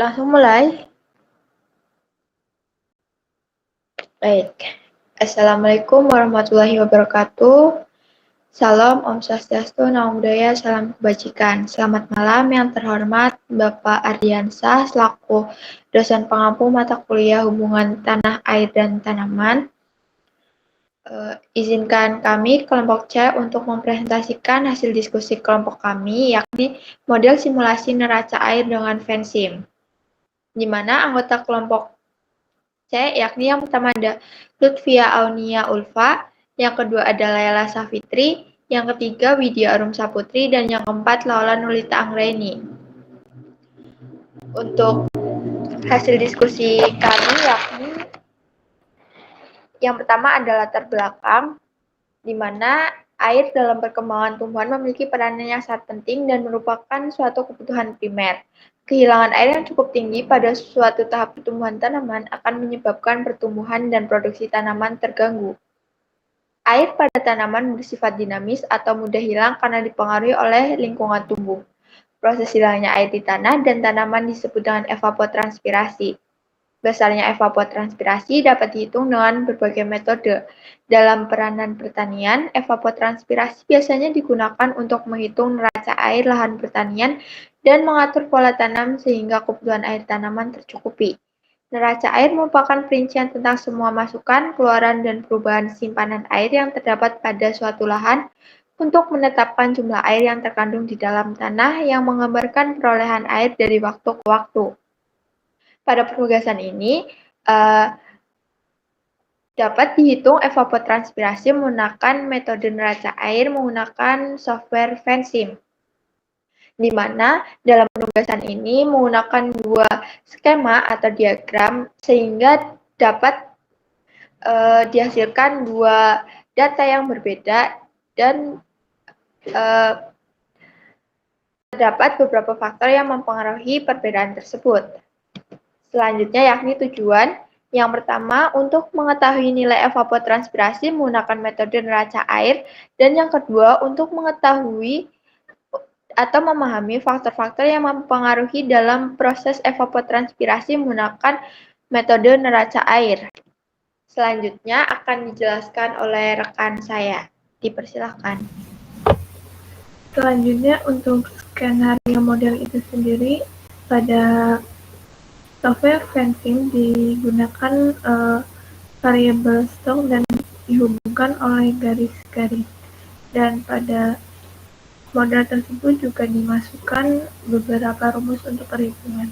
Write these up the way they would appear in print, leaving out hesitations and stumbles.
Langsung mulai? Baik. Assalamualaikum warahmatullahi wabarakatuh. Salam, Om Swastiastu, Namo Buddhaya, salam kebajikan. Selamat malam yang terhormat Bapak Ardiansah selaku dosen pengampu mata kuliah Hubungan Tanah, Air, dan Tanaman. Izinkan kami, kelompok C, untuk mempresentasikan hasil diskusi kelompok kami, yakni model simulasi neraca air dengan Vensim, di mana anggota kelompok C, yakni yang pertama ada Lutfia Aunia Ulfa, yang kedua ada Laila Safitri, yang ketiga Widya Arum Saputri, dan yang keempat Laula Nulita Anggraini. Untuk hasil diskusi kami yakni yang pertama adalah latar belakang, di mana air dalam perkembangan tumbuhan memiliki peranan yang sangat penting dan merupakan suatu kebutuhan primer. Kehilangan air yang cukup tinggi pada suatu tahap pertumbuhan tanaman akan menyebabkan pertumbuhan dan produksi tanaman terganggu. Air pada tanaman bersifat dinamis atau mudah hilang karena dipengaruhi oleh lingkungan tumbuh. Proses hilangnya air di tanah dan tanaman disebut dengan evapotranspirasi. Besarnya evapotranspirasi dapat dihitung dengan berbagai metode. Dalam peranan pertanian, evapotranspirasi biasanya digunakan untuk menghitung neraca air lahan pertanian dan mengatur pola tanam sehingga kebutuhan air tanaman tercukupi. Neraca air merupakan perincian tentang semua masukan, keluaran, dan perubahan simpanan air yang terdapat pada suatu lahan untuk menetapkan jumlah air yang terkandung di dalam tanah yang menggambarkan perolehan air dari waktu ke waktu. Pada penugasan ini, dapat dihitung evapotranspirasi menggunakan metode neraca air menggunakan software Vensim, di mana dalam penugasan ini menggunakan dua skema atau diagram sehingga dapat dihasilkan dua data yang berbeda dan terdapat beberapa faktor yang mempengaruhi perbedaan tersebut. Selanjutnya yakni tujuan. Yang pertama, untuk mengetahui nilai evapotranspirasi menggunakan metode neraca air. Dan yang kedua, untuk mengetahui atau memahami faktor-faktor yang mempengaruhi dalam proses evapotranspirasi menggunakan metode neraca air. Selanjutnya akan dijelaskan oleh rekan saya. Dipersilahkan. Selanjutnya untuk skenario model itu sendiri, pada software Vensim digunakan variabel stok dan dihubungkan oleh garis-garis, dan pada model tersebut juga dimasukkan beberapa rumus untuk perhitungan.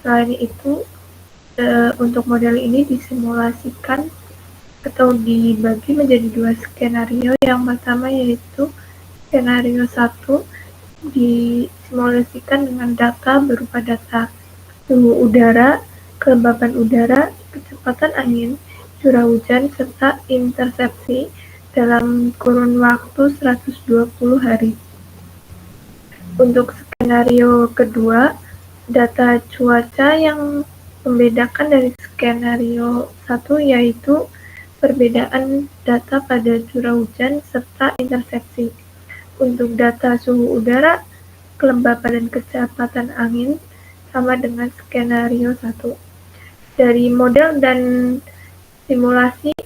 Selain itu, untuk model ini disimulasikan atau dibagi menjadi dua skenario. Yang pertama yaitu skenario 1 disimulasikan dengan data berupa data suhu udara, kelembapan udara, kecepatan angin, curah hujan, serta intersepsi dalam kurun waktu 120 hari. Untuk skenario kedua, data cuaca yang membedakan dari skenario 1 yaitu perbedaan data pada curah hujan serta intersepsi. Untuk data suhu udara, kelembapan dan kecepatan angin sama dengan skenario 1. Dari model dan simulasi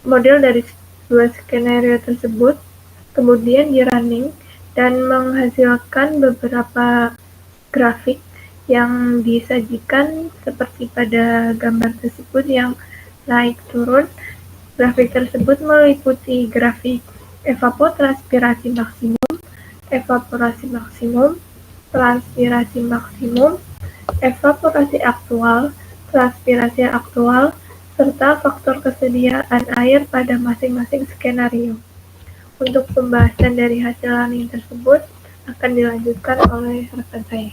model dari dua skenario tersebut kemudian di-running dan menghasilkan beberapa grafik yang disajikan seperti pada gambar tersebut yang naik turun. Grafik tersebut meliputi grafik evapotranspirasi maksimum, evaporasi maksimum, transpirasi maksimum, evaporasi aktual, transpirasi aktual, serta faktor kesediaan air pada masing-masing skenario. Untuk pembahasan dari hasil running tersebut akan dilanjutkan oleh rekan saya.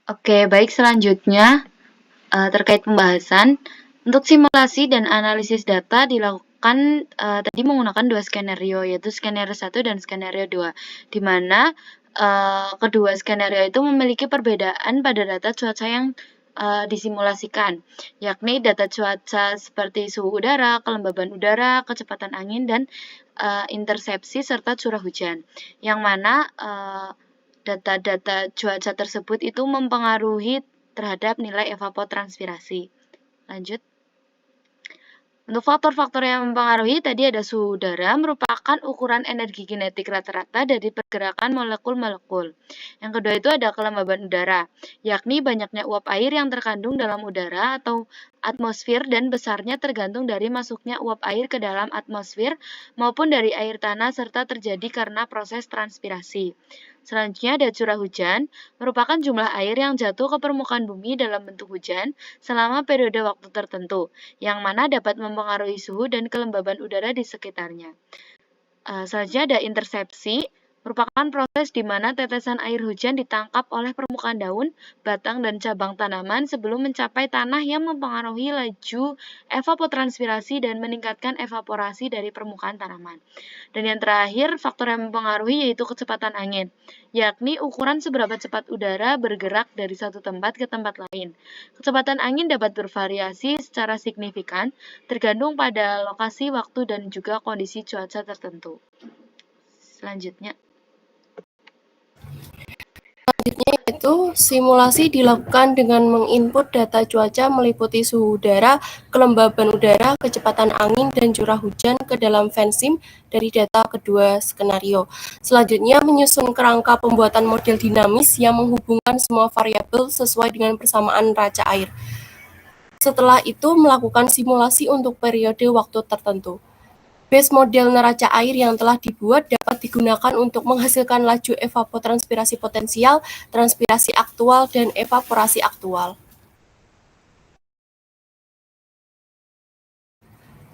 Oke, baik, selanjutnya terkait pembahasan. Untuk simulasi dan analisis data dilakukan tadi menggunakan dua skenario, yaitu skenario 1 dan skenario 2, di mana kedua skenario itu memiliki perbedaan pada data cuaca yang disimulasikan, yakni data cuaca seperti suhu udara, kelembaban udara, kecepatan angin, dan intersepsi serta curah hujan, yang mana data-data cuaca tersebut itu mempengaruhi terhadap nilai evapotranspirasi. Lanjut. Untuk faktor-faktor yang mempengaruhi tadi ada suhu udara merupakan ukuran energi kinetik rata-rata dari pergerakan molekul-molekul. Yang kedua itu ada kelembaban udara, yakni banyaknya uap air yang terkandung dalam udara atau atmosfer dan besarnya tergantung dari masuknya uap air ke dalam atmosfer maupun dari air tanah serta terjadi karena proses transpirasi. Selanjutnya ada curah hujan, merupakan jumlah air yang jatuh ke permukaan bumi dalam bentuk hujan selama periode waktu tertentu, yang mana dapat mempengaruhi suhu dan kelembaban udara di sekitarnya. Selanjutnya ada intersepsi, merupakan proses di mana tetesan air hujan ditangkap oleh permukaan daun, batang, dan cabang tanaman sebelum mencapai tanah yang mempengaruhi laju evapotranspirasi dan meningkatkan evaporasi dari permukaan tanaman. Dan yang terakhir, faktor yang mempengaruhi yaitu kecepatan angin, yakni ukuran seberapa cepat udara bergerak dari satu tempat ke tempat lain. Kecepatan angin dapat bervariasi secara signifikan tergantung pada lokasi, waktu, dan juga kondisi cuaca tertentu. Selanjutnya. Selanjutnya yaitu simulasi dilakukan dengan menginput data cuaca meliputi suhu udara, kelembaban udara, kecepatan angin, dan curah hujan ke dalam FENSIM dari data kedua skenario. Selanjutnya menyusun kerangka pembuatan model dinamis yang menghubungkan semua variabel sesuai dengan persamaan raca air. Setelah itu melakukan simulasi untuk periode waktu tertentu. Base model neraca air yang telah dibuat dapat digunakan untuk menghasilkan laju evapotranspirasi potensial, transpirasi aktual, dan evaporasi aktual.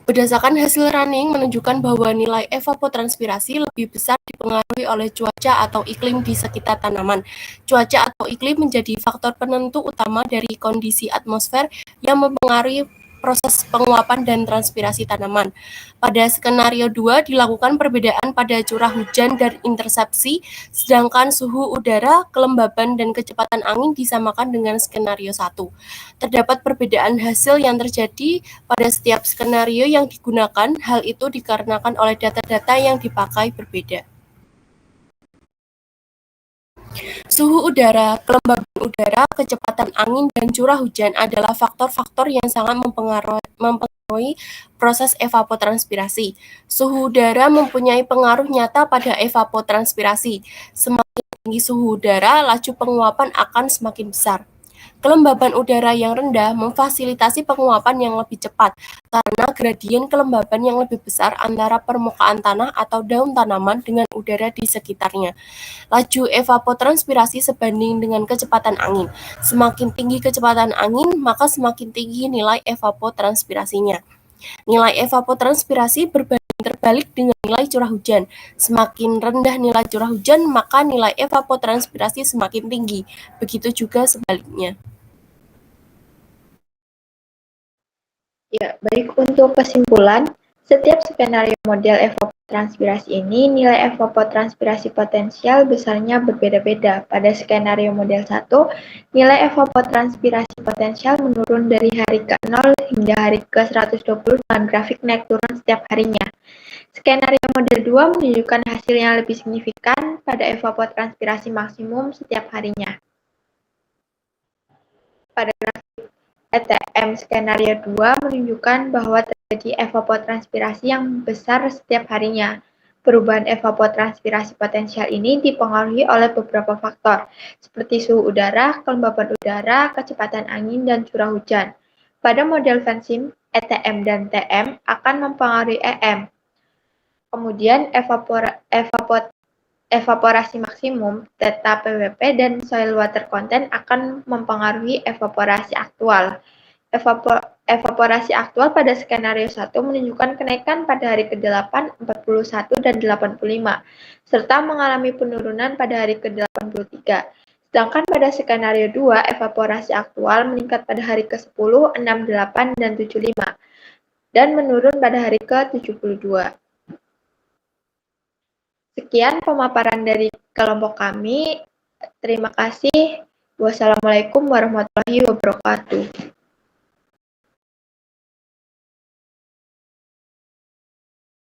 Berdasarkan hasil running menunjukkan bahwa nilai evapotranspirasi lebih besar dipengaruhi oleh cuaca atau iklim di sekitar tanaman. Cuaca atau iklim menjadi faktor penentu utama dari kondisi atmosfer yang mempengaruhi proses penguapan dan transpirasi tanaman. Pada skenario 2 dilakukan perbedaan pada curah hujan dan intersepsi, sedangkan suhu udara, kelembaban, dan kecepatan angin disamakan dengan skenario 1. Terdapat perbedaan hasil yang terjadi pada setiap skenario yang digunakan, hal itu dikarenakan oleh data-data yang dipakai berbeda. Suhu udara, kelembaban udara, kecepatan angin, dan curah hujan adalah faktor-faktor yang sangat mempengaruhi proses evapotranspirasi. Suhu udara mempunyai pengaruh nyata pada evapotranspirasi. Semakin tinggi suhu udara, laju penguapan akan semakin besar. Kelembaban udara yang rendah memfasilitasi penguapan yang lebih cepat karena gradien kelembaban yang lebih besar antara permukaan tanah atau daun tanaman dengan udara di sekitarnya. Laju evapotranspirasi sebanding dengan kecepatan angin. Semakin tinggi kecepatan angin, maka semakin tinggi nilai evapotranspirasinya. Nilai evapotranspirasi berbanding terbalik dengan nilai curah hujan. Semakin rendah nilai curah hujan, maka nilai evapotranspirasi semakin tinggi. Begitu juga sebaliknya. Ya, baik, untuk kesimpulan, setiap skenario model evapotranspirasi ini nilai evapotranspirasi potensial besarnya berbeda-beda. Pada skenario model 1, nilai evapotranspirasi potensial menurun dari hari ke-0 hingga hari ke-120 dengan grafik naik turun setiap harinya. Skenario model 2 menunjukkan hasil yang lebih signifikan pada evapotranspirasi maksimum setiap harinya. Pada grafik ETM skenario 2 menunjukkan bahwa terjadi evapotranspirasi yang besar setiap harinya. Perubahan evapotranspirasi potensial ini dipengaruhi oleh beberapa faktor, seperti suhu udara, kelembaban udara, kecepatan angin, dan curah hujan. Pada model FENSIM, ETM dan TM akan mempengaruhi EM. Kemudian evaporasi maksimum, theta PWP, dan soil water content akan mempengaruhi evaporasi aktual. Evaporasi aktual pada skenario 1 menunjukkan kenaikan pada hari ke-8, 41, dan 85, serta mengalami penurunan pada hari ke-83. Sedangkan pada skenario 2, evaporasi aktual meningkat pada hari ke-10, 68, dan 75, dan menurun pada hari ke-72. Sekian pemaparan dari kelompok kami. Terima kasih. Wassalamualaikum warahmatullahi wabarakatuh.